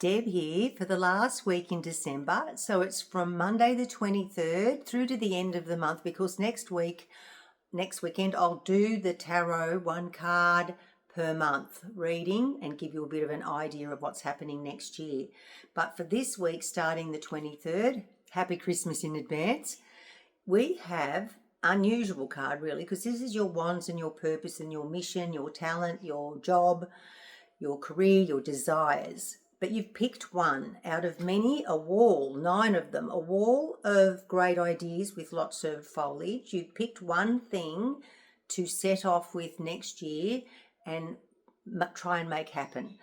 Deb here for the last week in December. So it's from Monday the 23rd through to the end of the month, because next weekend, I'll do the tarot one card per month reading and give you a bit of an idea of what's happening next year. But for this week, starting the 23rd, happy Christmas in advance, we have unusual card really, because this is your wands and your purpose and your mission, your talent, your job, your career, your desires. But you've picked one out of many, a wall, 9 of them, a wall of great ideas with lots of foliage. You've picked one thing to set off with next year and try and make happen,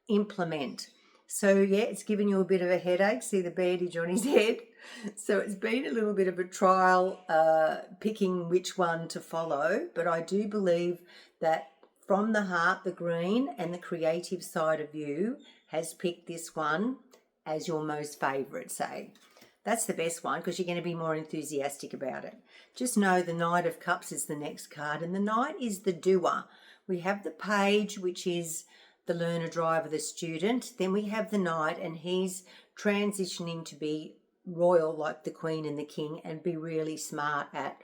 implement. So yeah, it's given you a bit of a headache. See the bandage on his head? So it's been a little bit of a trial picking which one to follow. But I do believe that from the heart, the green and the creative side of you has picked this one as your most favourite, say. That's the best one because you're going to be more enthusiastic about it. Just know the Knight of Cups is the next card, and the Knight is the doer. We have the Page, which is the learner, driver, the student. Then we have the Knight, and he's transitioning to be royal like the Queen and the King and be really smart at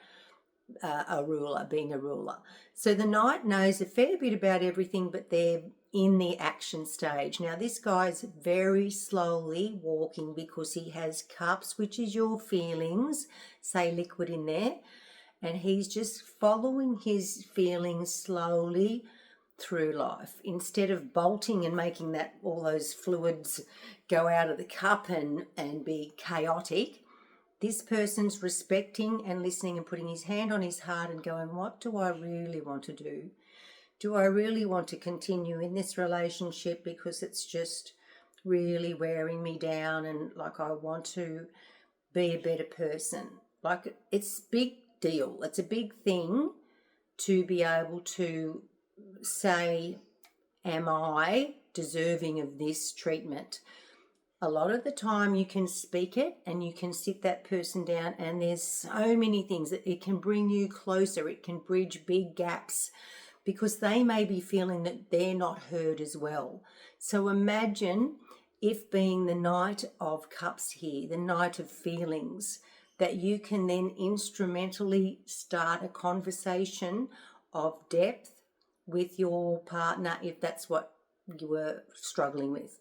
being a ruler. So the Knight knows a fair bit about everything, but they're in the action stage. Now this guy's very slowly walking because he has cups, which is your feelings, say liquid in there, and he's just following his feelings slowly through life instead of bolting and making that all those fluids go out of the cup and be chaotic. This person's respecting and listening and putting his hand on his heart and going, what do I really want to do? Do I really want to continue in this relationship because it's just really wearing me down, and like I want to be a better person? Like, it's a big deal. It's a big thing to be able to say, am I deserving of this treatment? A lot of the time you can speak it and you can sit that person down, and there's so many things that it can bring you closer. It can bridge big gaps because they may be feeling that they're not heard as well. So imagine if, being the Knight of Cups here, the Knight of Feelings, that you can then instrumentally start a conversation of depth with your partner if that's what you were struggling with.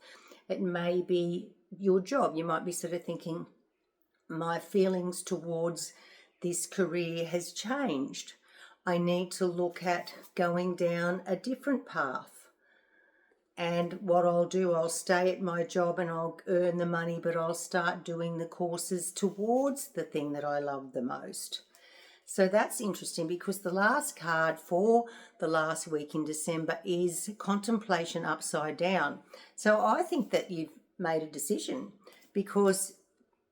It may be your job. You might be sort of thinking, my feelings towards this career has changed. I need to look at going down a different path. And what I'll do, I'll stay at my job and I'll earn the money, but I'll start doing the courses towards the thing that I love the most. So that's interesting because the last card for the last week in December is contemplation upside down. So I think that you've made a decision, because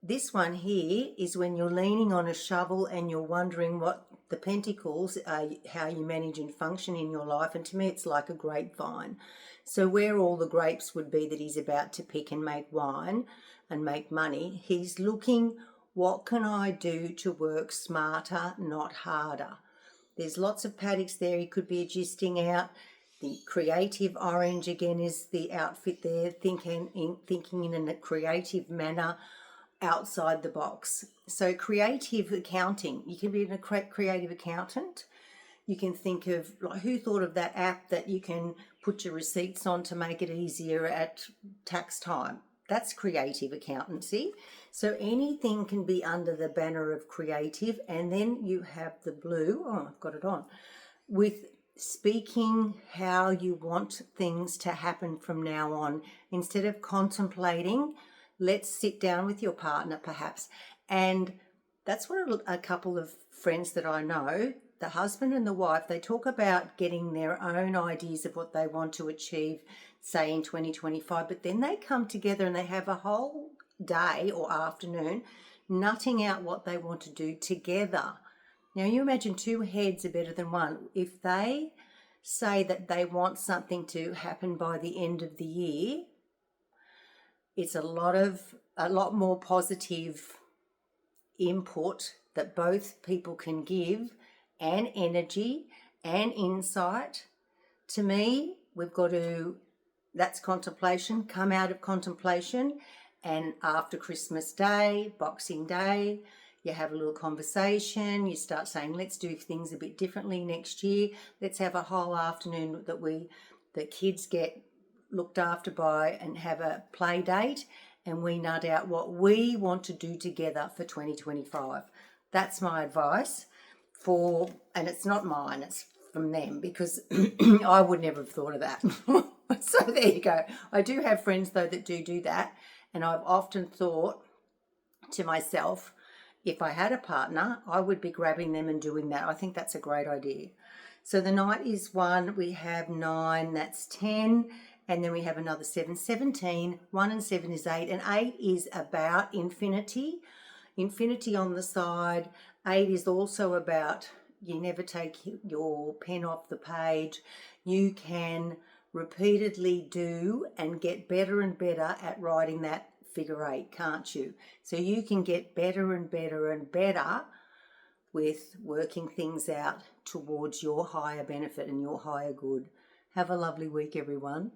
this one here is when you're leaning on a shovel and you're wondering what the Pentacles are, how you manage and function in your life. And to me, it's like a grapevine. So where all the grapes would be that he's about to pick and make wine and make money, he's looking, what can I do to work smarter, not harder? There's lots of paddocks there. He could be adjusting out. The creative orange again is the outfit there, thinking in a creative manner outside the box. So creative accounting, you can be a creative accountant. You can think of, like, who thought of that app that you can put your receipts on to make it easier at tax time? That's creative accountancy. So anything can be under the banner of creative. And then you have the blue, I've got it on, with speaking how you want things to happen from now on. Instead of contemplating, let's sit down with your partner perhaps. And that's what a couple of friends that I know, the husband and the wife, they talk about getting their own ideas of what they want to achieve, say in 2025, but then they come together and they have a whole day or afternoon nutting out what they want to do together. Now you imagine 2 heads are better than one. If they say that they want something to happen by the end of the year, it's a lot more positive input that both people can give, and energy and insight. To me, we've got to that's contemplation. Come out of contemplation, and after Christmas Day, Boxing Day, you have a little conversation. You start saying, let's do things a bit differently next year. Let's have a whole afternoon that kids get looked after by, and have a play date, and we nut out what we want to do together for 2025. That's my advice and it's not mine, it's from them, because I would never have thought of that. So there you go. I do have friends though that do that, and I've often thought to myself, if I had a partner, I would be grabbing them and doing that. I think that's a great idea. So the Knight is 1, we have 9, that's 10, and then we have another 7, 17, 1 and 7 is 8, and 8 is about infinity. Infinity on the side. 8 is also about you never take your pen off the page. You can repeatedly do and get better and better at writing that figure 8, can't you? So you can get better and better and better with working things out towards your higher benefit and your higher good. Have a lovely week, everyone.